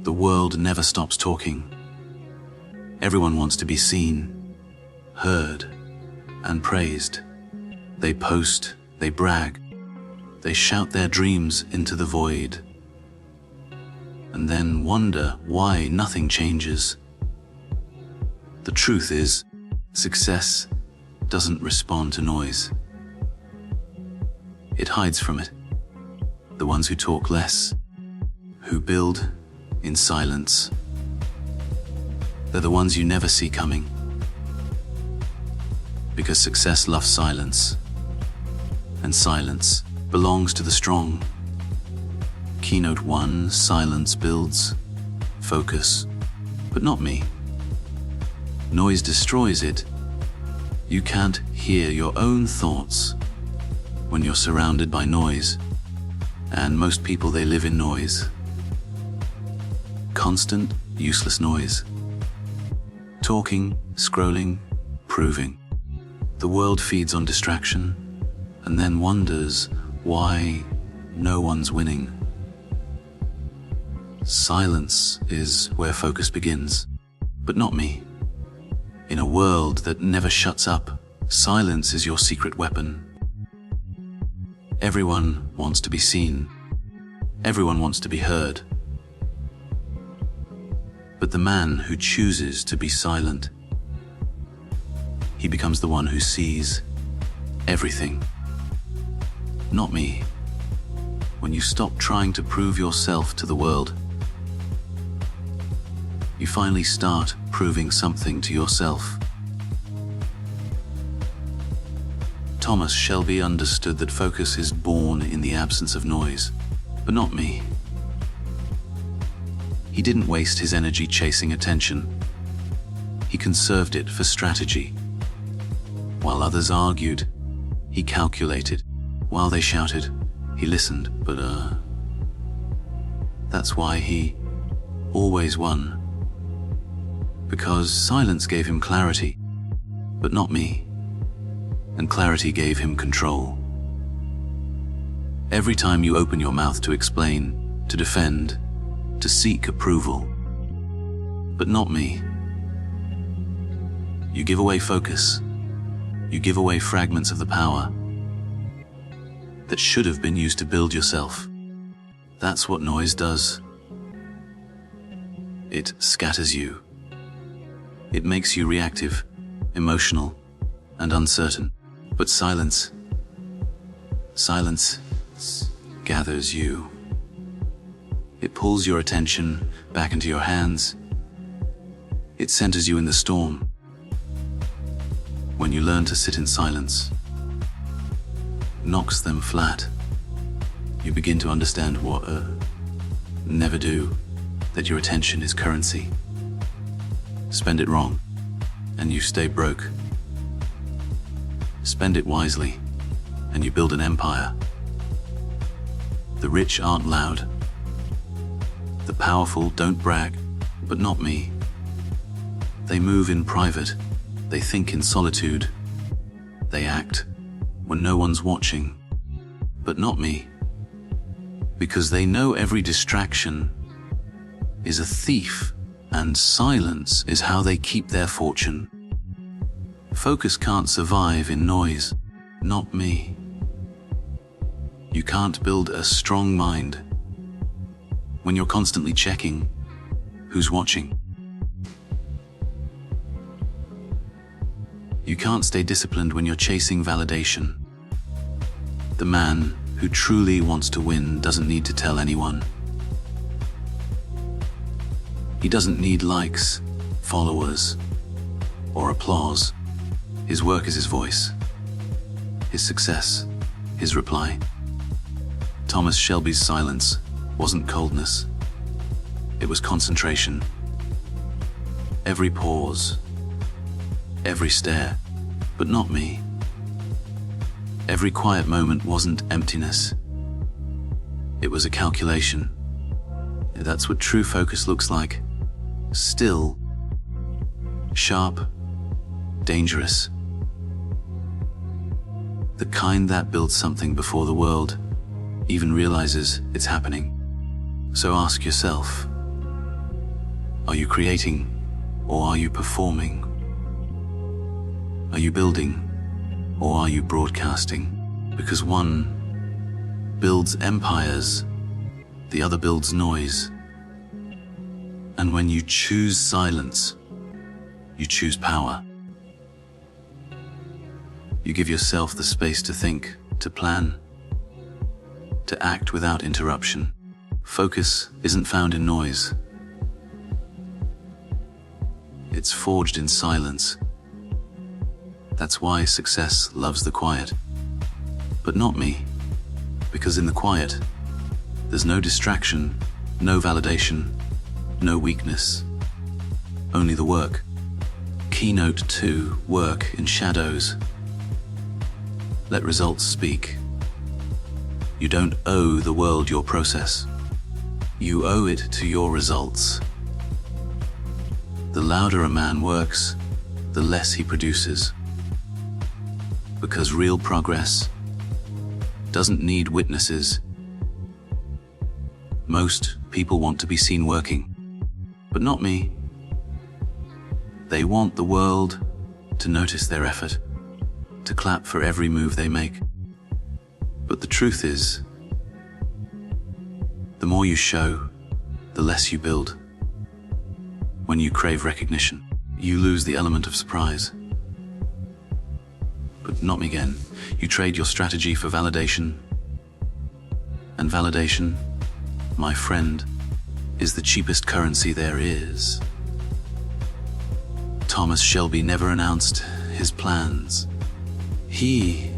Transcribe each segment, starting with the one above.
The world never stops talking. Everyone wants to be seen, heard, and praised. They post, they brag, they shout their dreams into the void, and then wonder why nothing changes. The truth is, success doesn't respond to noise. It hides from it. The ones who talk less, who build in silence, they're the ones you never see coming. Because success loves silence, and silence belongs to the strong. Keynote 1, silence builds focus, but not me. Noise destroys it. You can't hear your own thoughts when you're surrounded by noise, and most people, they live in noise. Constant, useless noise. Talking, scrolling, proving. The world feeds on distraction and then wonders why no one's winning. Silence is where focus begins, but not me. In a world that never shuts up, silence is your secret weapon. Everyone wants to be seen. Everyone wants to be heard. But the man who chooses to be silent, he becomes the one who sees everything. Not me. When you stop trying to prove yourself to the world, you finally start proving something to yourself. Thomas Shelby understood that focus is born in the absence of noise, but not me. He didn't waste his energy chasing attention. He conserved it for strategy. While others argued, he calculated. While they shouted, he listened, but that's why he always won. Because silence gave him clarity, but not me. And clarity gave him control. Every time you open your mouth to explain, to defend, to seek approval, but not me, you give away focus. You give away fragments of the power that should have been used to build yourself. That's what noise does. It scatters you. It makes you reactive, emotional, and uncertain. But silence gathers you. It pulls your attention back into your hands. It centers you in the storm. When you learn to sit in silence, knocks them flat, you begin to understand what never do, that your attention is currency. Spend it wrong, and you stay broke. Spend it wisely, and you build an empire. The rich aren't loud. The powerful don't brag, but not me. They move in private. They think in solitude. They act when no one's watching, but not me. Because they know every distraction is a thief, and silence is how they keep their fortune. Focus can't survive in noise, not me. You can't build a strong mind when you're constantly checking who's watching. You can't stay disciplined when you're chasing validation. The man who truly wants to win doesn't need to tell anyone. He doesn't need likes, followers, or applause. His work is his voice, his success, his reply. Thomas Shelby's silence wasn't coldness. It was concentration. Every pause, every stare, but not me. Every quiet moment wasn't emptiness. It was a calculation. That's what true focus looks like. Still, sharp, dangerous. The kind that builds something before the world even realizes it's happening. So ask yourself, Are you creating, or are you performing? Are you building, or are you broadcasting? Because one builds empires, the other builds noise. And when you choose silence, you choose power. You give yourself the space to think, to plan, to act without interruption. Focus isn't found in noise. It's forged in silence. That's why success loves the quiet. But not me, because in the quiet, there's no distraction, no validation, no weakness, only the work. Keynote 2, work in shadows. Let results speak. You don't owe the world your process. You owe it to your results. The louder a man works, the less he produces. Because real progress doesn't need witnesses. Most people want to be seen working, but not me. They want the world to notice their effort, to clap for every move they make. But the truth is, the more you show, the less you build. When you crave recognition, you lose the element of surprise. But not me again. You trade your strategy for validation. And validation, my friend, is the cheapest currency there is. Thomas Shelby never announced his plans. He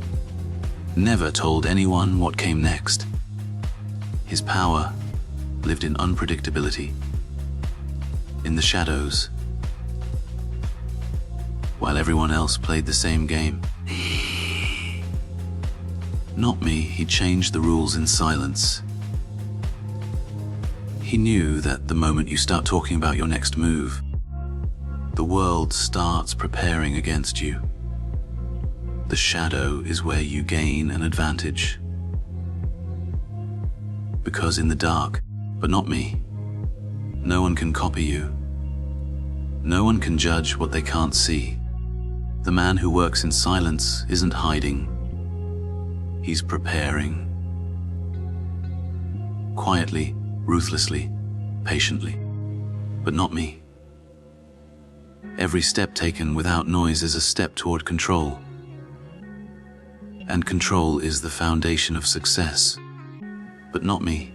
never told anyone what came next. His power lived in unpredictability, in the shadows, while everyone else played the same game. Not me, he changed the rules in silence. He knew that the moment you start talking about your next move, the world starts preparing against you. The shadow is where you gain an advantage. Because in the dark, but not me, no one can copy you. No one can judge what they can't see. The man who works in silence isn't hiding. He's preparing. Quietly, ruthlessly, patiently. But not me. Every step taken without noise is a step toward control. And control is the foundation of success. But not me.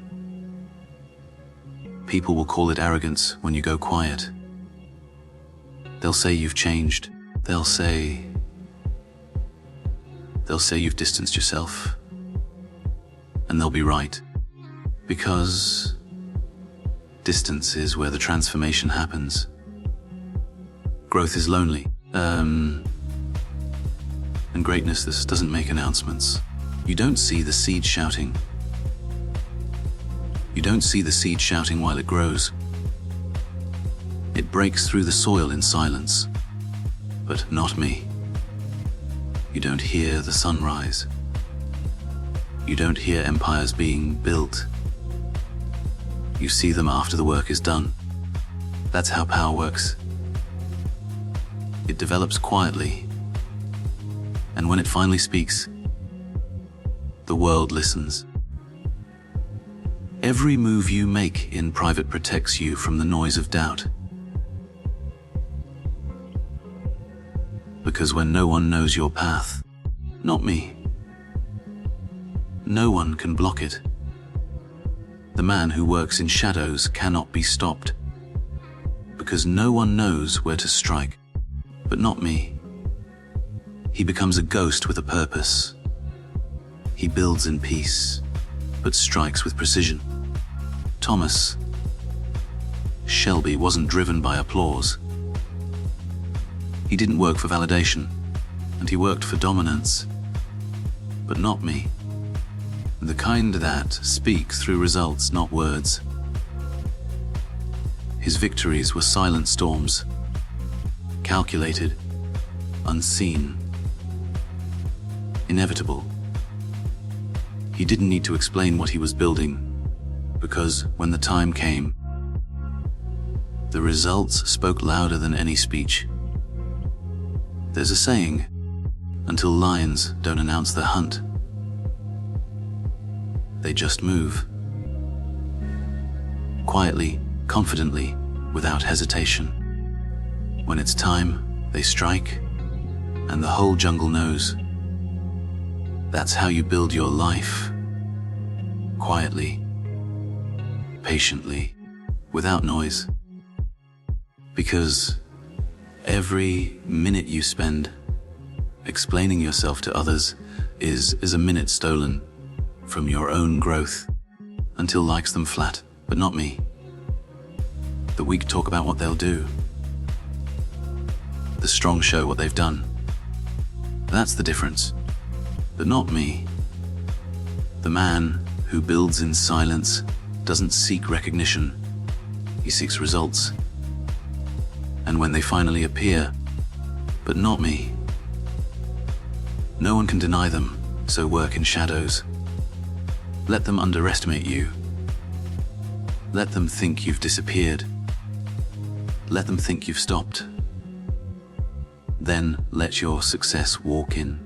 People will call it arrogance when you go quiet. They'll say you've changed. They'll say you've distanced yourself. And they'll be right. Because distance is where the transformation happens. Growth is lonely. And greatness, this doesn't make announcements. You don't see the seed shouting. You don't see the seed shouting while it grows. It breaks through the soil in silence. But not me. You don't hear the sunrise. You don't hear empires being built. You see them after the work is done. That's how power works. It develops quietly. And when it finally speaks, the world listens. Every move you make in private protects you from the noise of doubt. Because when no one knows your path, not me, no one can block it. The man who works in shadows cannot be stopped. Because no one knows where to strike, but not me. He becomes a ghost with a purpose. He builds in peace, but strikes with precision. Thomas Shelby wasn't driven by applause. He didn't work for validation, and he worked for dominance. But not me. The kind that speak through results, not words. His victories were silent storms, calculated, unseen, inevitable. He didn't need to explain what he was building, because when the time came, The results spoke louder than any speech. There's a saying, until lions don't announce their hunt, they just move. Quietly, confidently, without hesitation. When it's time, they strike, and the whole jungle knows. That's how you build your life. Quietly, patiently, without noise. Because every minute you spend explaining yourself to others is a minute stolen from your own growth, until likes them flat, but not me. The weak talk about what they'll do. The strong show what they've done. That's the difference, but not me. The man who builds in silence doesn't seek recognition, he seeks results. And when they finally appear, but not me. No one can deny them, so work in shadows. Let them underestimate you. Let them think you've disappeared. Let them think you've stopped. Then let your success walk in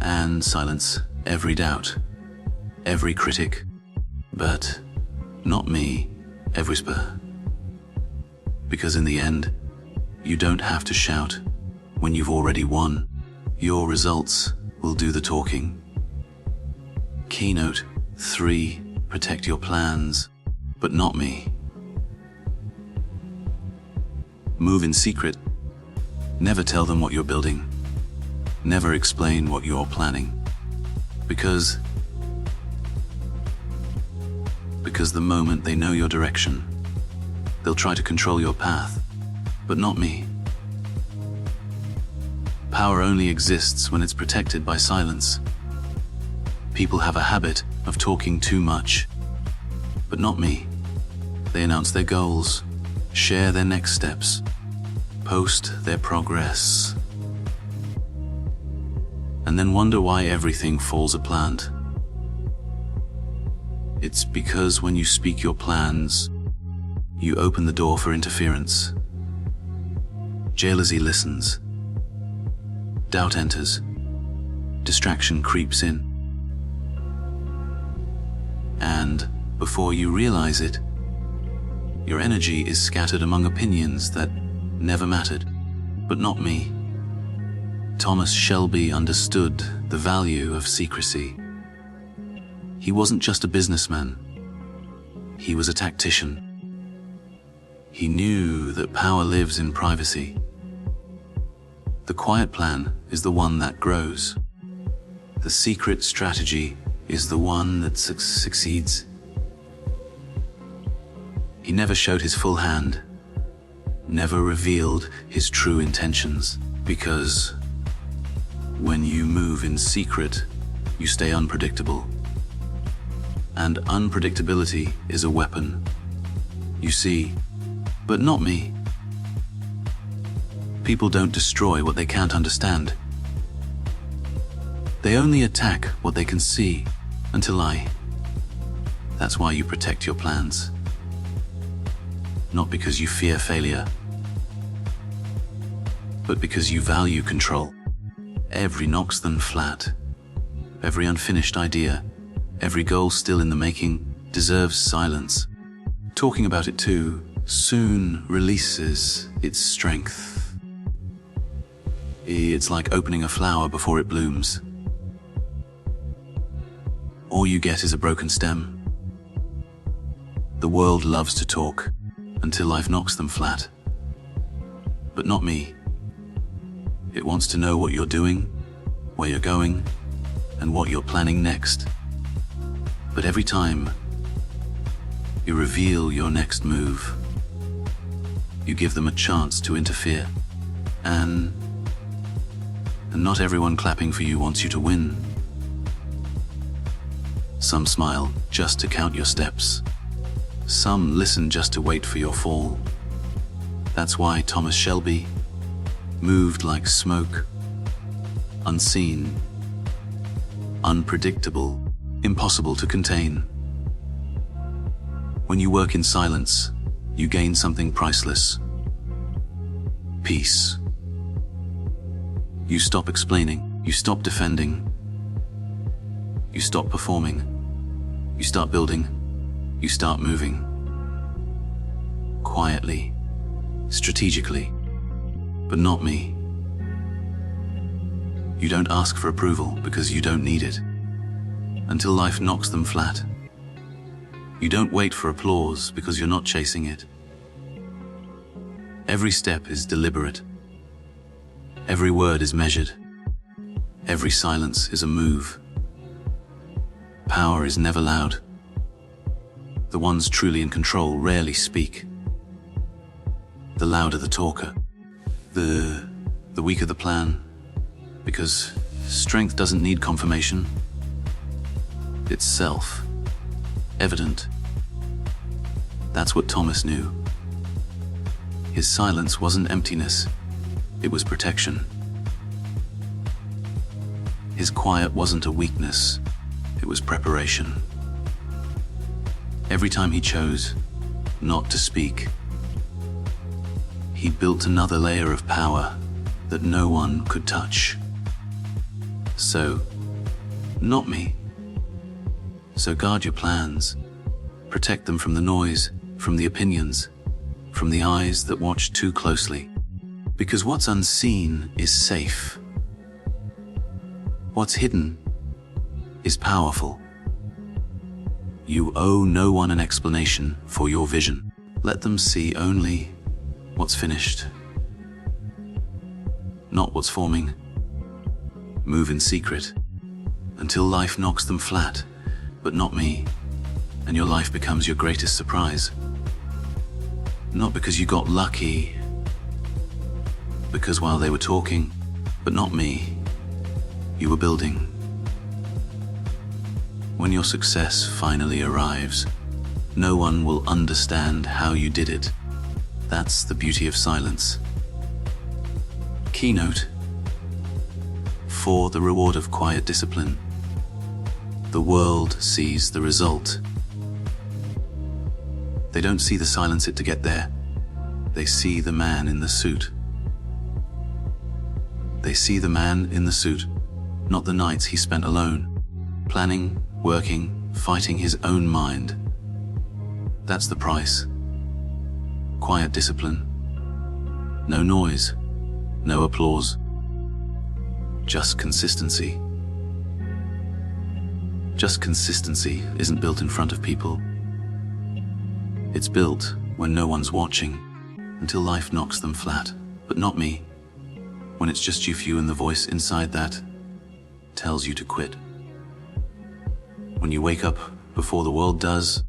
and silence every doubt, every critic, but not me, every whisper. Because in the end, you don't have to shout when you've already won. Your results will do the talking. Keynote 3, protect your plans, but not me. Move in secret. Never tell them what you're building. Never explain what you're planning. Because the moment they know your direction, they'll try to control your path, but not me. Power only exists when it's protected by silence. People have a habit of talking too much, but not me. They announce their goals, share their next steps, post their progress, and then wonder why everything falls apart. It's because when you speak your plans, you open the door for interference. Jealousy listens. Doubt enters. Distraction creeps in. And before you realize it, your energy is scattered among opinions that never mattered, but not me. Thomas Shelby understood the value of secrecy. He wasn't just a businessman. He was a tactician. He knew that power lives in privacy. The quiet plan is the one that grows. The secret strategy is the one that succeeds. He never showed his full hand, never revealed his true intentions, because when you move in secret, you stay unpredictable. And unpredictability is a weapon. You see, but not me. People don't destroy what they can't understand. They only attack what they can see until That's why you protect your plans. Not because you fear failure, but because you value control. Every knocks them flat. Every unfinished idea, every goal still in the making, deserves silence. Talking about it too soon releases its strength. It's like opening a flower before it blooms. All you get is a broken stem. The world loves to talk until life knocks them flat. But not me. It wants to know what you're doing, where you're going, and what you're planning next. But every time you reveal your next move, you give them a chance to interfere. And not everyone clapping for you wants you to win. Some smile just to count your steps. Some listen just to wait for your fall. That's why Thomas Shelby moved like smoke, unseen, unpredictable, impossible to contain. When you work in silence, you gain something priceless. Peace. You stop explaining, you stop defending, you stop performing, you start building, you start moving. Quietly, strategically, but not me. You don't ask for approval because you don't need it, until life knocks them flat. You don't wait for applause because you're not chasing it. Every step is deliberate. Every word is measured. Every silence is a move. Power is never loud. The ones truly in control rarely speak. The louder the talker, the weaker the plan, because strength doesn't need confirmation. It's self-evident. That's what Thomas knew. His silence wasn't emptiness, it was protection. His quiet wasn't a weakness, it was preparation. Every time he chose not to speak, he built another layer of power that no one could touch. So, not me. So guard your plans. Protect them from the noise, from the opinions, from the eyes that watch too closely. Because what's unseen is safe. What's hidden is powerful. You owe no one an explanation for your vision. Let them see only what's finished, not what's forming. Move in secret until life knocks them flat, but not me, and your life becomes your greatest surprise. Not because you got lucky, because while they were talking, but not me, you were building. When your success finally arrives, no one will understand how you did it. That's the beauty of silence. Keynote: for the reward of quiet discipline, the world sees the result. They don't see the silence it to get there. They see the man in the suit. They see the man in the suit, not the nights he spent alone, planning, working, fighting his own mind. That's the price. Quiet discipline. No noise, no applause. Just consistency. Just consistency isn't built in front of people. It's built when no one's watching, until life knocks them flat, but not me. When it's just you and the voice inside that tells you to quit. When you wake up before the world does,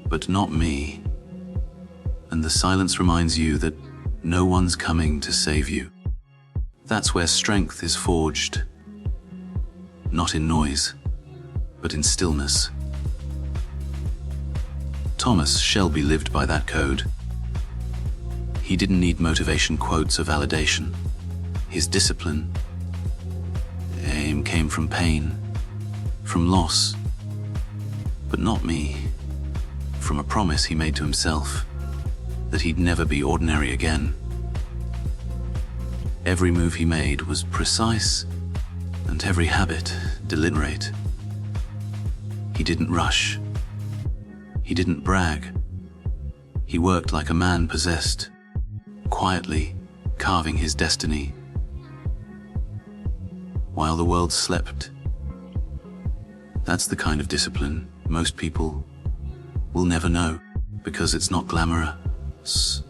but not me. And the silence reminds you that no one's coming to save you. That's where strength is forged. Not in noise, but in stillness. Thomas Shelby lived by that code. He didn't need motivation quotes or validation. His discipline, aim came from pain, from loss, but not me, from a promise he made to himself that he'd never be ordinary again. Every move he made was precise, and every habit deliberate. He didn't rush. He didn't brag. He worked like a man possessed, quietly carving his destiny. While the world slept. That's the kind of discipline most people will never know, because it's not glamorous.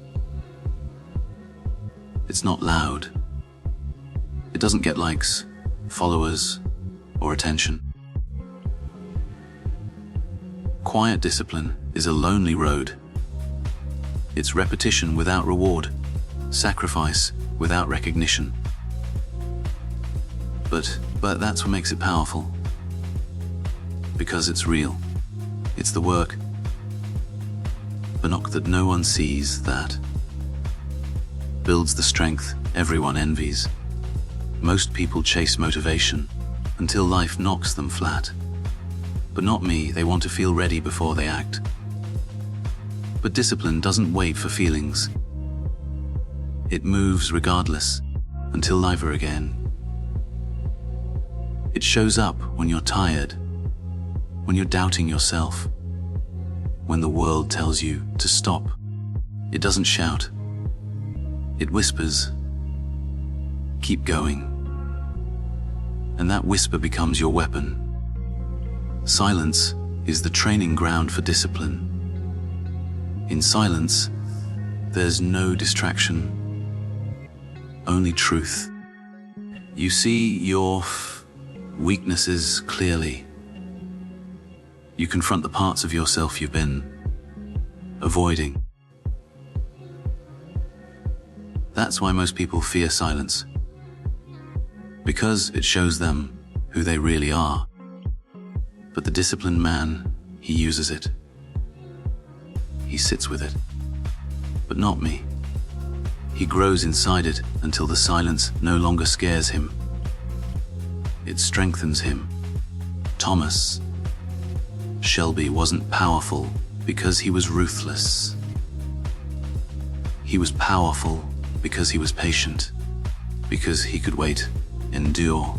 It's not loud. It doesn't get likes, followers, or attention. Quiet discipline is a lonely road. It's repetition without reward, sacrifice without recognition. But that's what makes it powerful. Because it's real. It's the work. The knock that no one sees, that builds the strength everyone envies. Most people chase motivation until life knocks them flat. But not me, they want to feel ready before they act. But discipline doesn't wait for feelings. It moves regardless, until liver again. It shows up when you're tired, when you're doubting yourself, when the world tells you to stop. It doesn't shout. It whispers, "Keep going." And that whisper becomes your weapon. Silence is the training ground for discipline. In silence, there's no distraction, only truth. You see your weaknesses clearly. You confront the parts of yourself you've been avoiding. That's why most people fear silence, because it shows them who they really are. But the disciplined man, he uses it. He sits with it. But not me. He grows inside it until the silence no longer scares him. It strengthens him. Thomas Shelby wasn't powerful because he was ruthless. He was powerful because he was patient, because he could wait, endure,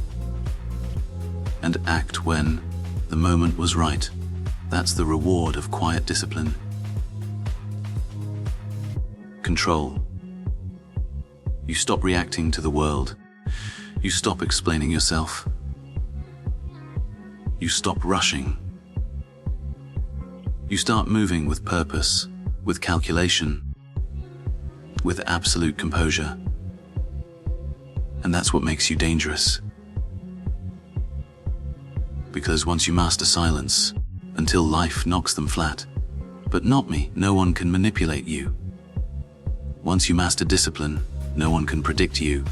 and act when the moment was right. That's the reward of quiet discipline. Control. You stop reacting to the world. You stop explaining yourself. You stop rushing. You start moving with purpose, with calculation, with absolute composure. And that's what makes you dangerous. Because once you master silence, until life knocks them flat, but not me, no one can manipulate you. Once you master discipline, no one can predict you.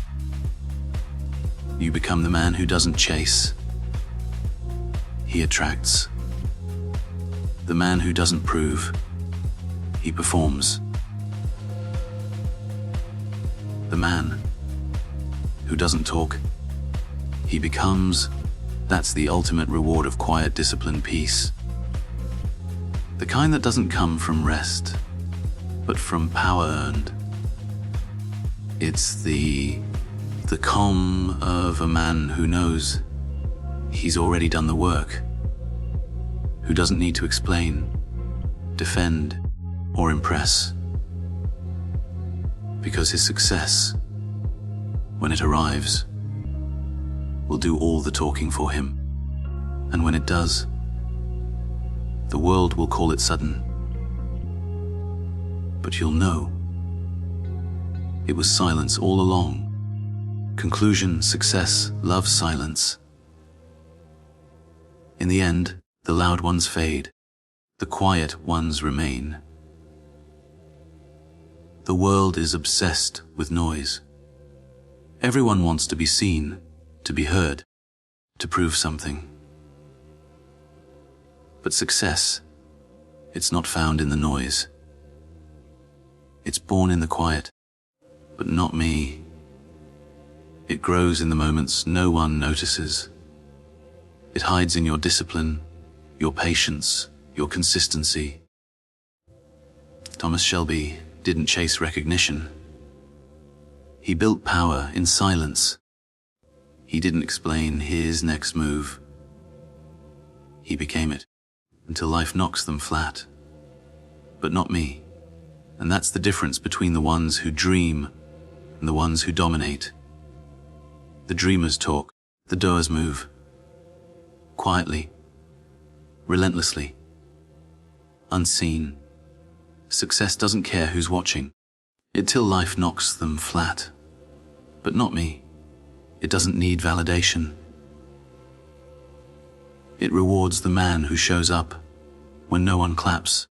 You become the man who doesn't chase. He attracts. The man who doesn't prove. He performs. The man who doesn't talk. He becomes. That's the ultimate reward of quiet, disciplined peace. The kind that doesn't come from rest, but from power earned. It's the calm of a man who knows he's already done the work, who doesn't need to explain, defend, or impress. Because his success, when it arrives, will do all the talking for him. And when it does, the world will call it sudden. But you'll know it was silence all along. Conclusion, success, love, silence. In the end, the loud ones fade. The quiet ones remain. The world is obsessed with noise. Everyone wants to be seen, to be heard, to prove something. But success, it's not found in the noise. It's born in the quiet, but not me. It grows in the moments no one notices. It hides in your discipline, your patience, your consistency. Thomas Shelby didn't chase recognition. He built power in silence. He didn't explain his next move. He became it, until life knocks them flat. But not me. And that's the difference between the ones who dream and the ones who dominate. The dreamers talk, the doers move. Quietly, relentlessly, unseen. Success doesn't care who's watching, until life knocks them flat. But not me. It doesn't need validation. It rewards the man who shows up when no one claps,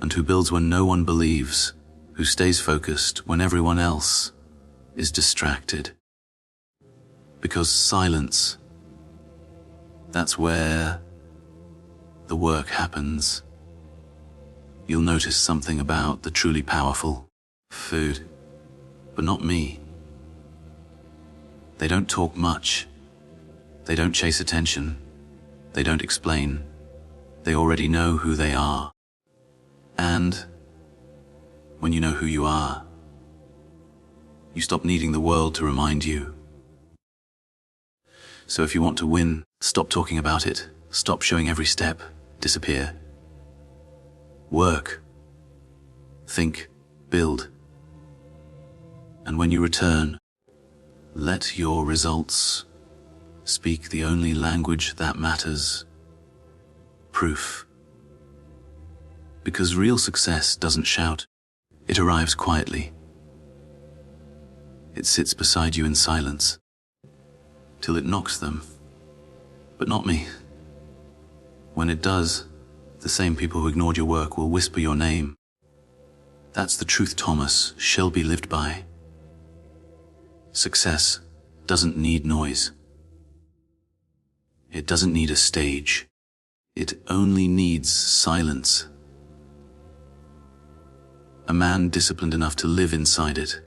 and who builds when no one believes, who stays focused when everyone else is distracted. Because silence, that's where the work happens. You'll notice something about the truly powerful. Food, but not me. They don't talk much. They don't chase attention. They don't explain. They already know who they are. And when you know who you are, you stop needing the world to remind you. So if you want to win, stop talking about it. Stop showing every step. Disappear. Work. Think. Build. And when you return, let your results speak the only language that matters. Proof. Because real success doesn't shout. It arrives quietly. It sits beside you in silence, till it knocks them. But not me. When it does, the same people who ignored your work will whisper your name. That's the truth Thomas Shelby lived by. Success doesn't need noise. It doesn't need a stage. It only needs silence. A man disciplined enough to live inside it.